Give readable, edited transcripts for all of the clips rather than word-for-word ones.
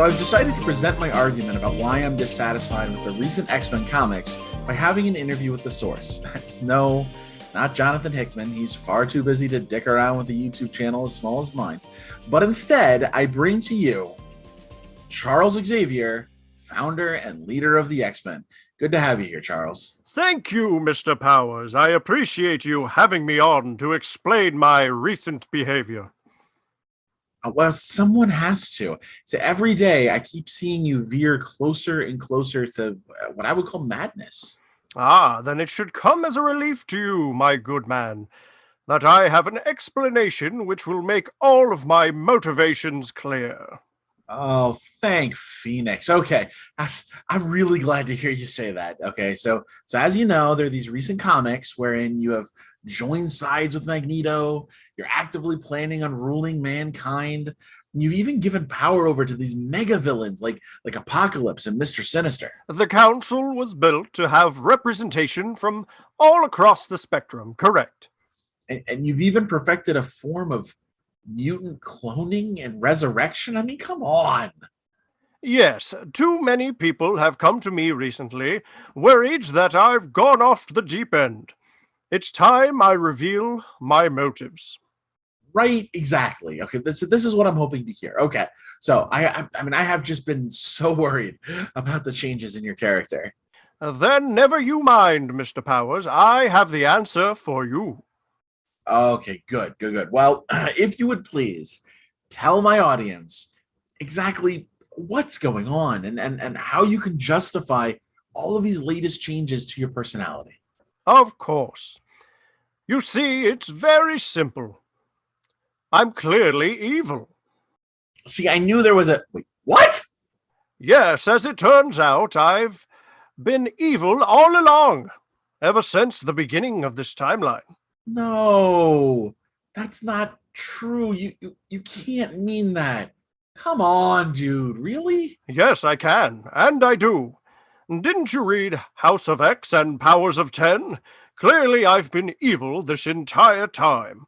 So I've decided to present my argument about why I'm dissatisfied with the recent X-Men comics by having an interview with the source. No, not Johnathan Hickman. He's far too busy to dick around with a YouTube channel as small as mine. But instead, I bring to you Charles Xavier, founder and leader of the X-Men. Good to have you here, Charles. Thank you, Mr. Powers. I appreciate you having me on to explain my recent behavior. Well, someone has to. So every day I keep seeing you veer closer and closer to what I would call madness. Ah, then it should come as a relief to you, my good man, that I have an explanation which will make all of my motivations clear. Oh, thank Phoenix. Okay, I'm really glad to hear you say that. Okay, so as you know, there are these recent comics wherein you have joined sides with Magneto. You're actively planning on ruling mankind. You've even given power over to these mega villains like Apocalypse and Mr. Sinister. The council was built to have representation from all across the spectrum, correct? And you've even perfected a form of mutant cloning and resurrection. I mean, come on. Yes, too many people have come to me recently, worried that I've gone off the deep end. It's time I reveal my motives. Right, exactly. Okay, this is what I'm hoping to hear. Okay, so I mean, I have just been so worried about the changes in your character. Then never you mind, Mr. Powers. I have the answer for you. Okay, good. Well, if you would please tell my audience exactly what's going on and how you can justify all of these latest changes to your personality. Of course. You see, it's very simple. I'm clearly evil. See, I knew there was a... Wait, what? Yes, as it turns out, I've been evil all along, ever since the beginning of this timeline. No, that's not true. You can't mean that. Come on, dude. Really? Yes, I can, and I do. Didn't you read House of X and Powers of 10? Clearly I've been evil this entire time.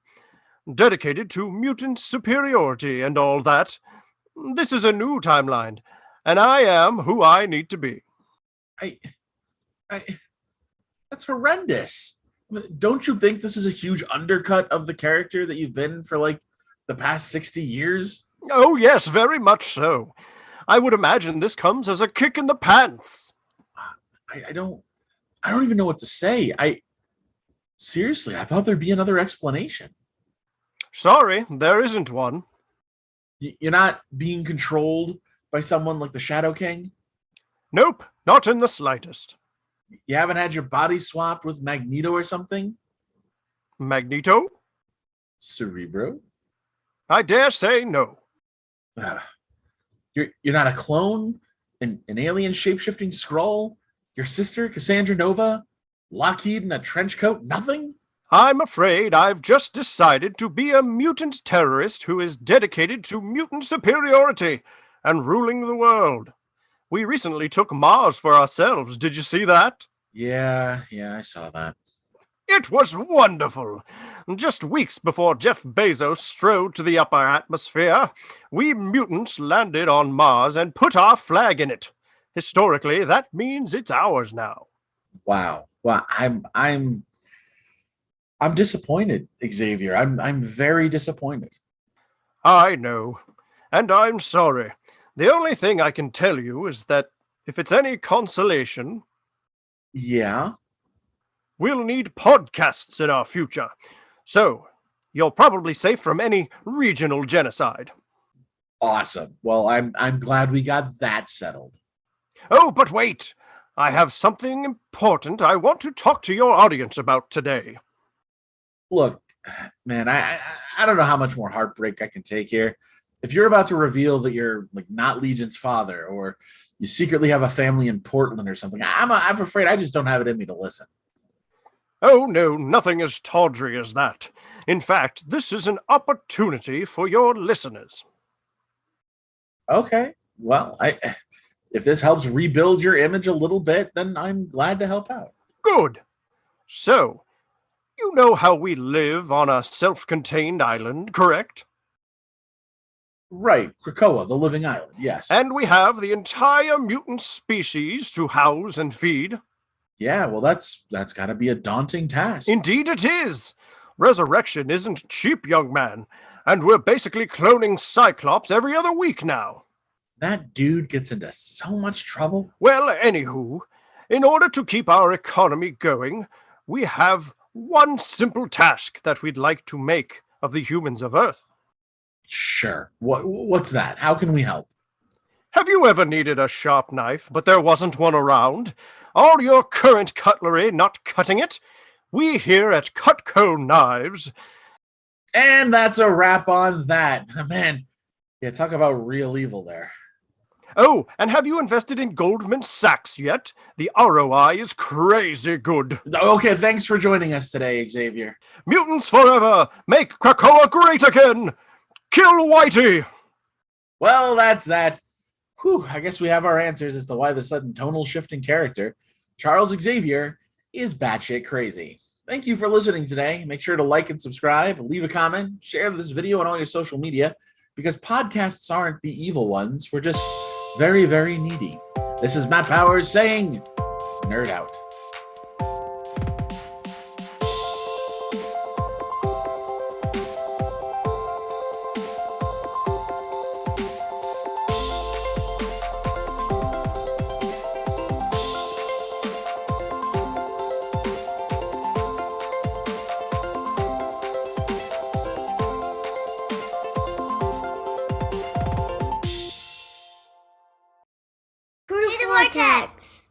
Dedicated to mutant superiority and all that. This is a new timeline, and I am who I need to be. I that's horrendous. Don't you think this is a huge undercut of the character that you've been for like the past 60 years? Oh, yes, very much so. I would imagine this comes as a kick in the pants. I don't even know what to say. Seriously, I thought there'd be another explanation. Sorry, there isn't one. You're not being controlled by someone like the Shadow King? Nope, not in the slightest. You haven't had your body swapped with Magneto or something? Magneto? Cerebro? I dare say no. You're not a clone? An alien shape-shifting Skrull? Your sister, Cassandra Nova? Lockheed in a trench coat? Nothing? I'm afraid I've just decided to be a mutant terrorist who is dedicated to mutant superiority and ruling the world. We recently took Mars for ourselves. Did you see that? Yeah, I saw that. It was wonderful. Just weeks before Jeff Bezos strode to the upper atmosphere, we mutants landed on Mars and put our flag in it. Historically, that means it's ours now. Wow. Well, I'm disappointed, Xavier. I'm very disappointed. I know, and I'm sorry. The only thing I can tell you is that if it's any consolation, Yeah? we'll need podcasts in our future. So, you're probably safe from any regional genocide. Awesome. Well, I'm glad we got that settled. Oh, but wait! I have something important I want to talk to your audience about today. Look, man, I don't know how much more heartbreak I can take here. If you're about to reveal that you're like not Legion's father, or you secretly have a family in Portland or something, I'm afraid I just don't have it in me to listen. Oh, no, nothing as tawdry as that. In fact, this is an opportunity for your listeners. Okay, well, if this helps rebuild your image a little bit, then I'm glad to help out. Good. So, you know how we live on a self-contained island, correct? Right, Krakoa, the living island, yes. And we have the entire mutant species to house and feed. Yeah, well, that's got to be a daunting task. Indeed it is. Resurrection isn't cheap, young man, and we're basically cloning Cyclops every other week now. That dude gets into so much trouble. Well, anywho, in order to keep our economy going, we have one simple task that we'd like to make of the humans of Earth. Sure. What's that? How can we help? Have you ever needed a sharp knife, but there wasn't one around? All your current cutlery not cutting it? We here at Cutco Knives. And that's a wrap on that. Man, yeah, talk about real evil there. Oh, and have you invested in Goldman Sachs yet? The ROI is crazy good. Okay, thanks for joining us today, Xavier. Mutants forever! Make Krakoa great again! Kill Whitey! Well, that's that. Whew, I guess we have our answers as to why the sudden tonal shift in character, Charles Xavier, is batshit crazy. Thank you for listening today. Make sure to like and subscribe, leave a comment, share this video on all your social media, because podcasts aren't the evil ones. We're just very, very needy. This is Matt Powers saying, nerd out. To the vortex!